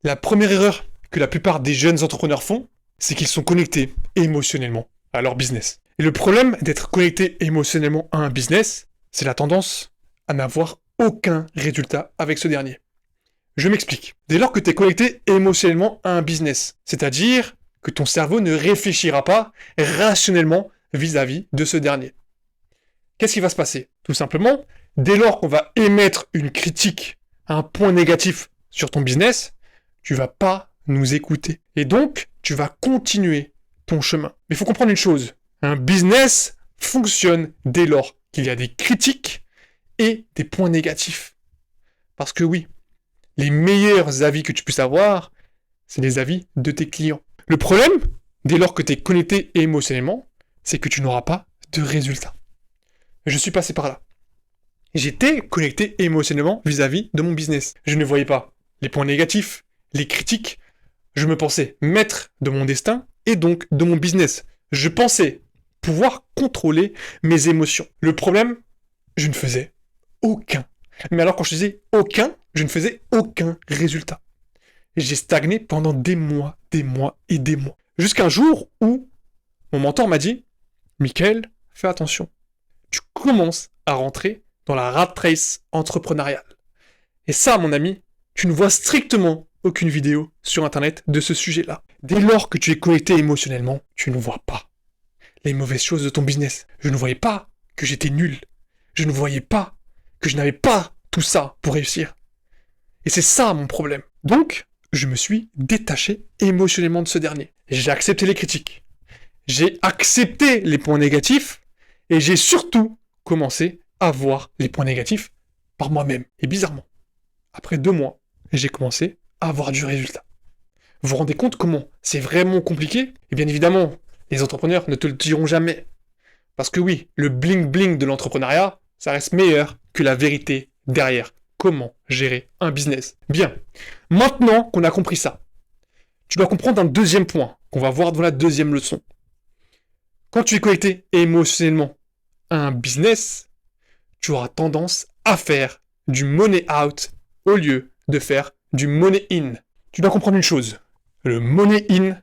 La première erreur que la plupart des jeunes entrepreneurs font, c'est qu'ils sont connectés émotionnellement à leur business. Et le problème d'être connecté émotionnellement à un business, c'est la tendance à n'avoir aucun résultat avec ce dernier. Je m'explique. Dès lors que tu es connecté émotionnellement à un business, c'est-à-dire que ton cerveau ne réfléchira pas rationnellement vis-à-vis de ce dernier. Qu'est-ce qui va se passer? Tout simplement, dès lors qu'on va émettre une critique, un point négatif sur ton business, tu vas pas nous écouter. Et donc, tu vas continuer ton chemin. Mais il faut comprendre une chose. Un business fonctionne dès lors qu'il y a des critiques et des points négatifs. Parce que oui, les meilleurs avis que tu puisses avoir, c'est les avis de tes clients. Le problème, dès lors que tu es connecté émotionnellement, c'est que tu n'auras pas de résultat. Je suis passé par là. J'étais connecté émotionnellement vis-à-vis de mon business. Je ne voyais pas les points négatifs, les critiques. Je me pensais maître de mon destin et donc de mon business. Je pensais pouvoir contrôler mes émotions. Le problème, je ne faisais aucun. Mais alors quand je disais aucun, je ne faisais aucun résultat. J'ai stagné pendant des mois et des mois. Jusqu'à un jour où mon mentor m'a dit « Mickaël, fais attention. Tu commences à rentrer dans la rat race entrepreneuriale. » Et ça, mon ami, tu ne vois strictement aucune vidéo sur Internet de ce sujet-là. Dès lors que tu es connecté émotionnellement, tu ne vois pas les mauvaises choses de ton business. Je ne voyais pas que j'étais nul. Je ne voyais pas que je n'avais pas tout ça pour réussir. Et c'est ça mon problème. Donc, je me suis détaché émotionnellement de ce dernier. J'ai accepté les critiques. J'ai accepté les points négatifs. Et j'ai surtout commencé à voir les points négatifs par moi-même. Et bizarrement, après 2 mois, j'ai commencé à avoir du résultat. Vous vous rendez compte comment c'est vraiment compliqué? Et bien évidemment, les entrepreneurs ne te le diront jamais. Parce que oui, le bling-bling de l'entrepreneuriat, ça reste meilleur que la vérité derrière. Comment gérer un business? Bien, maintenant qu'on a compris ça, tu dois comprendre un deuxième point qu'on va voir dans la deuxième leçon. Quand tu es connecté émotionnellement à un business, tu auras tendance à faire du money out au lieu de faire du money in. Tu dois comprendre une chose. Le money in,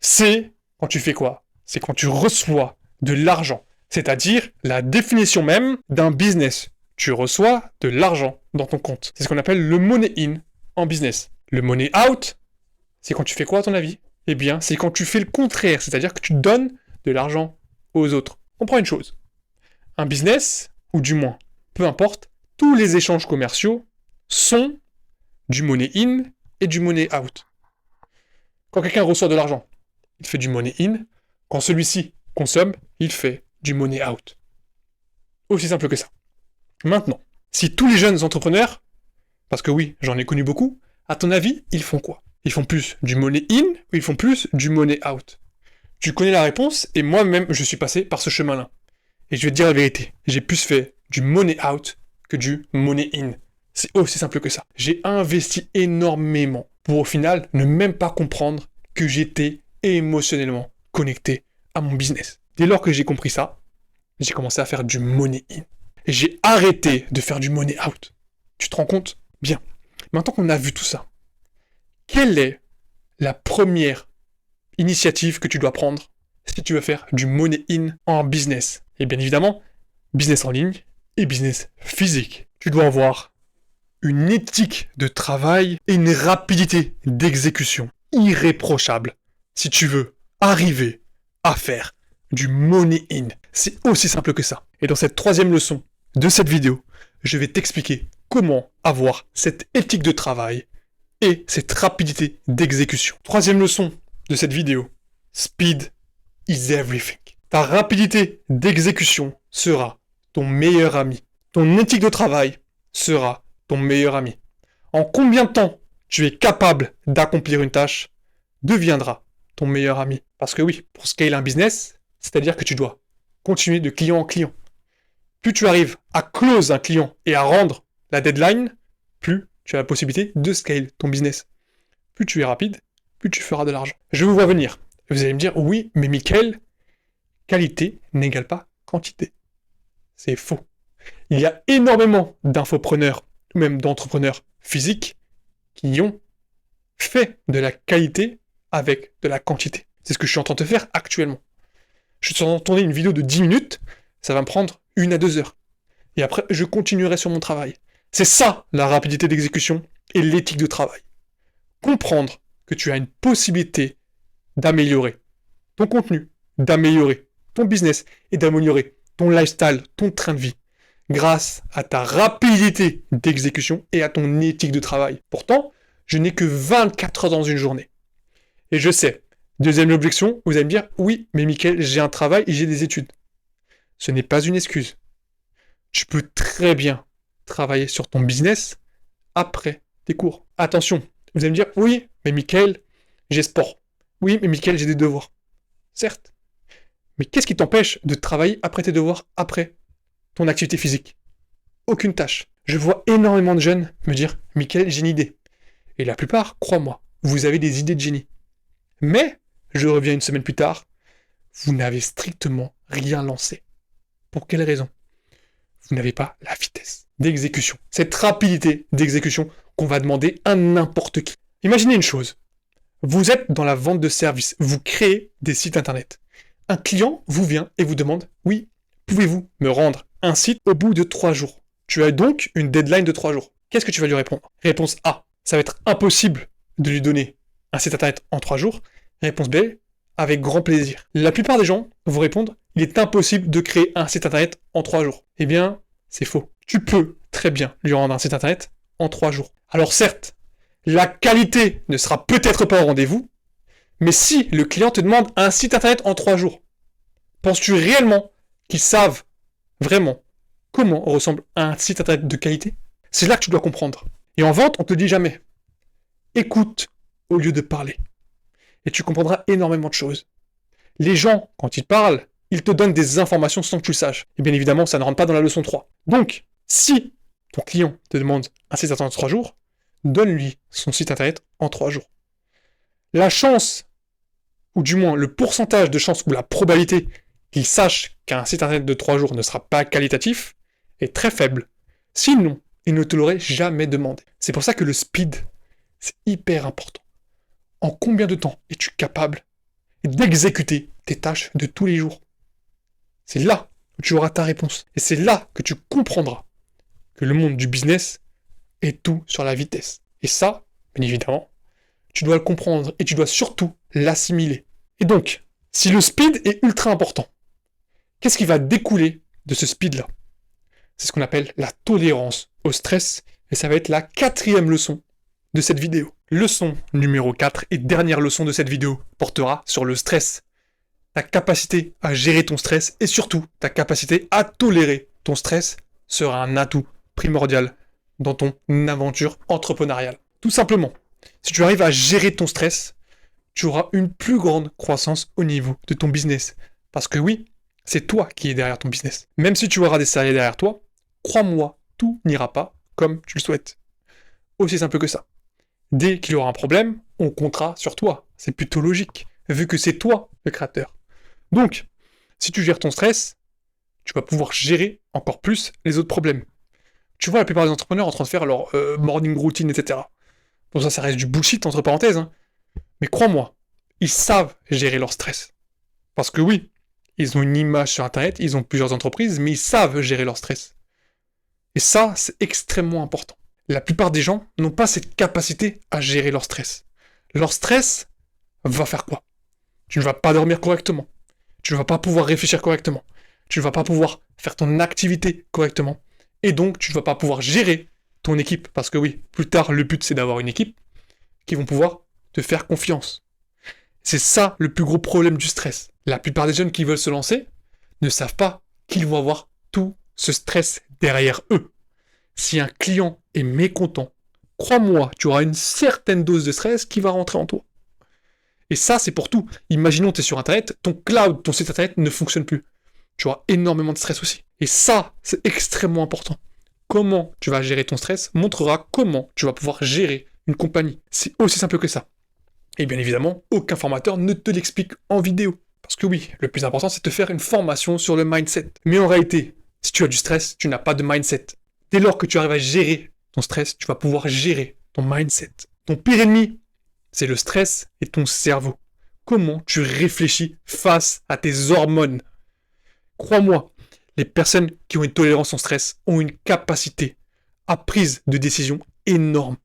c'est quand tu fais quoi? C'est quand tu reçois de l'argent. C'est-à-dire la définition même d'un business. Tu reçois de l'argent dans ton compte. C'est ce qu'on appelle le money in en business. Le money out, c'est quand tu fais quoi à ton avis? Eh bien, c'est quand tu fais le contraire. C'est-à-dire que tu donnes de l'argent aux autres. Comprends une chose. Un business, ou du moins, peu importe, tous les échanges commerciaux sont du money in et du money out. Quand quelqu'un reçoit de l'argent, il fait du money in. Quand celui-ci consomme, il fait du money out. Aussi simple que ça. Maintenant, si tous les jeunes entrepreneurs, parce que oui, j'en ai connu beaucoup, à ton avis, ils font quoi? Ils font plus du money in ou ils font plus du money out? Tu connais la réponse et moi-même, je suis passé par ce chemin-là. Et je vais te dire la vérité, j'ai plus fait du money out que du money in. C'est aussi simple que ça. J'ai investi énormément pour au final ne même pas comprendre que j'étais émotionnellement connecté à mon business. Dès lors que j'ai compris ça, j'ai commencé à faire du money in. Et j'ai arrêté de faire du money out. Tu te rends compte? Bien. Maintenant qu'on a vu tout ça, quelle est la première initiative que tu dois prendre si tu veux faire du money in en business? Et bien évidemment, business en ligne et business physique. Tu dois avoir une éthique de travail et une rapidité d'exécution irréprochable si tu veux arriver à faire du money in. C'est aussi simple que ça. Et dans cette troisième leçon de cette vidéo, je vais t'expliquer comment avoir cette éthique de travail et cette rapidité d'exécution. Troisième leçon de cette vidéo, speed is everything. Ta rapidité d'exécution sera ton meilleur ami. Ton éthique de travail sera ton meilleur ami. En combien de temps tu es capable d'accomplir une tâche deviendra ton meilleur ami. Parce que oui, pour scaler un business, c'est-à-dire que tu dois continuer de client en client. Plus tu arrives à close un client et à rendre la deadline, plus tu as la possibilité de scale ton business. Plus tu es rapide, plus tu feras de l'argent. Je vous vois venir. Vous allez me dire, oui, mais Mickaël, qualité n'égale pas quantité. C'est faux. Il y a énormément d'infopreneurs, ou même d'entrepreneurs physiques, qui ont Fais de la qualité avec de la quantité. C'est ce que je suis en train de faire actuellement. Je suis en train de tourner une vidéo de 10 minutes, ça va me prendre 1 à 2 heures. Et après, je continuerai sur mon travail. C'est ça, la rapidité d'exécution et l'éthique de travail. Comprendre que tu as une possibilité d'améliorer ton contenu, d'améliorer ton business et d'améliorer ton lifestyle, ton train de vie, grâce à ta rapidité d'exécution et à ton éthique de travail. Pourtant, je n'ai que 24 heures dans une journée. Et je sais, deuxième objection, vous allez me dire, oui, mais Mickaël, j'ai un travail et j'ai des études. Ce n'est pas une excuse. Tu peux très bien travailler sur ton business après tes cours. Attention, vous allez me dire, oui, mais Mickaël, j'ai sport. Oui, mais Mickaël, j'ai des devoirs. Certes. Mais qu'est-ce qui t'empêche de travailler après tes devoirs, après ton activité physique? Aucune tâche. Je vois énormément de jeunes me dire, Mickaël, j'ai une idée. Et la plupart, crois-moi, vous avez des idées de génie. Mais, je reviens une semaine plus tard, vous n'avez strictement rien lancé. Pour quelle raison? Vous n'avez pas la vitesse d'exécution. Cette rapidité d'exécution qu'on va demander à n'importe qui. Imaginez une chose. Vous êtes dans la vente de services. Vous créez des sites internet. Un client vous vient et vous demande, oui, pouvez-vous me rendre un site au bout de 3 jours? Tu as donc une deadline de 3 jours. Qu'est-ce que tu vas lui répondre? Réponse A. Ça va être impossible de lui donner un site internet en 3 jours. Réponse B. Avec grand plaisir. La plupart des gens vont répondre, il est impossible de créer un site internet en 3 jours. Eh bien, c'est faux. Tu peux très bien lui rendre un site internet en 3 jours. Alors certes, la qualité ne sera peut-être pas au rendez-vous, mais si le client te demande un site internet en 3 jours, penses-tu réellement qu'ils savent vraiment comment ressemble un site internet de qualité? C'est là que tu dois comprendre. Et en vente, on te dit jamais. Écoute au lieu de parler. Et tu comprendras énormément de choses. Les gens, quand ils parlent, ils te donnent des informations sans que tu le saches. Et bien évidemment, ça ne rentre pas dans la leçon 3. Donc, si ton client te demande un site internet en 3 jours, donne-lui son site internet en 3 jours. La chance, ou du moins le pourcentage de chance ou la probabilité qu'il sache qu'un site internet de 3 jours ne sera pas qualitatif est très faible. Sinon, il ne te l'aurait jamais demandé. C'est pour ça que le speed, c'est hyper important. En combien de temps es-tu capable d'exécuter tes tâches de tous les jours? C'est là que tu auras ta réponse. Et c'est là que tu comprendras que le monde du business est tout sur la vitesse. Et ça, bien évidemment, tu dois le comprendre et tu dois surtout l'assimiler. Et donc, si le speed est ultra important, qu'est-ce qui va découler de ce speed-là? C'est ce qu'on appelle la tolérance au stress, et ça va être la 4e leçon de cette vidéo. Leçon numéro 4 et dernière leçon de cette vidéo portera sur le stress. Ta capacité à gérer ton stress et surtout ta capacité à tolérer ton stress sera un atout primordial dans ton aventure entrepreneuriale. Tout simplement, si tu arrives à gérer ton stress, tu auras une plus grande croissance au niveau de ton business. Parce que oui, c'est toi qui es derrière ton business. Même si tu auras des salariés derrière toi, crois-moi, tout n'ira pas comme tu le souhaites. Aussi simple que ça. Dès qu'il y aura un problème, on comptera sur toi. C'est plutôt logique, vu que c'est toi le créateur. Donc, si tu gères ton stress, tu vas pouvoir gérer encore plus les autres problèmes. Tu vois la plupart des entrepreneurs en train de faire leur morning routine, etc. Bon, ça reste du bullshit, entre parenthèses. Hein. Mais crois-moi, ils savent gérer leur stress. Parce que oui, ils ont une image sur Internet, ils ont plusieurs entreprises, mais ils savent gérer leur stress. Et ça, c'est extrêmement important. La plupart des gens n'ont pas cette capacité à gérer leur stress. Leur stress va faire quoi? Tu ne vas pas dormir correctement. Tu ne vas pas pouvoir réfléchir correctement. Tu ne vas pas pouvoir faire ton activité correctement. Et donc, tu ne vas pas pouvoir gérer ton équipe. Parce que oui, plus tard, le but, c'est d'avoir une équipe qui vont pouvoir te faire confiance. C'est ça le plus gros problème du stress. La plupart des jeunes qui veulent se lancer ne savent pas qu'ils vont avoir tout ce stress derrière eux. Si un client est mécontent, crois-moi, tu auras une certaine dose de stress qui va rentrer en toi. Et ça, c'est pour tout. Imaginons que tu es sur Internet, ton cloud, ton site Internet ne fonctionne plus. Tu auras énormément de stress aussi. Et ça, c'est extrêmement important. Comment tu vas gérer ton stress montrera comment tu vas pouvoir gérer une compagnie. C'est aussi simple que ça. Et bien évidemment, aucun formateur ne te l'explique en vidéo. Parce que oui, le plus important, c'est de te faire une formation sur le mindset. Mais en réalité, si tu as du stress, tu n'as pas de mindset. Dès lors que tu arrives à gérer ton stress, tu vas pouvoir gérer ton mindset. Ton pire ennemi c'est le stress et ton cerveau. Comment tu réfléchis face à tes hormones? Crois-moi, les personnes qui ont une tolérance au stress ont une capacité à prise de décision énorme.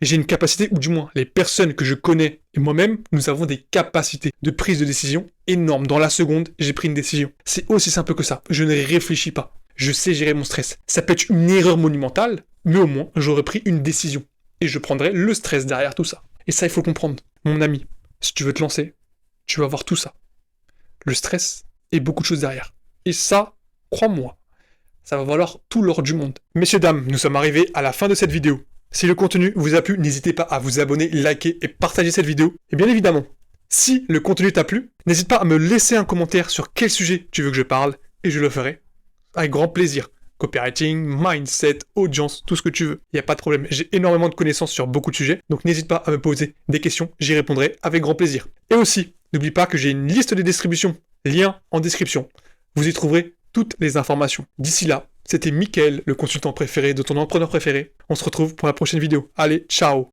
Et j'ai une capacité, ou du moins les personnes que je connais et moi-même, nous avons des capacités de prise de décision énormes. Dans la seconde, j'ai pris une décision. C'est aussi simple que ça. Je ne réfléchis pas. Je sais gérer mon stress. Ça peut être une erreur monumentale, mais au moins, j'aurais pris une décision. Et je prendrai le stress derrière tout ça. Et ça, il faut comprendre. Mon ami, si tu veux te lancer, tu vas voir tout ça. Le stress et beaucoup de choses derrière. Et ça, crois-moi, ça va valoir tout l'or du monde. Messieurs, dames, nous sommes arrivés à la fin de cette vidéo. Si le contenu vous a plu, n'hésitez pas à vous abonner, liker et partager cette vidéo. Et bien évidemment, si le contenu t'a plu, n'hésite pas à me laisser un commentaire sur quel sujet tu veux que je parle, et je le ferai avec grand plaisir. Copywriting, mindset, audience, tout ce que tu veux. Il n'y a pas de problème. J'ai énormément de connaissances sur beaucoup de sujets, donc n'hésite pas à me poser des questions, j'y répondrai avec grand plaisir. Et aussi, n'oublie pas que j'ai une liste de distribution, lien en description. Vous y trouverez toutes les informations. D'ici là, c'était Mickaël, le consultant préféré de ton entrepreneur préféré. On se retrouve pour la prochaine vidéo. Allez, ciao!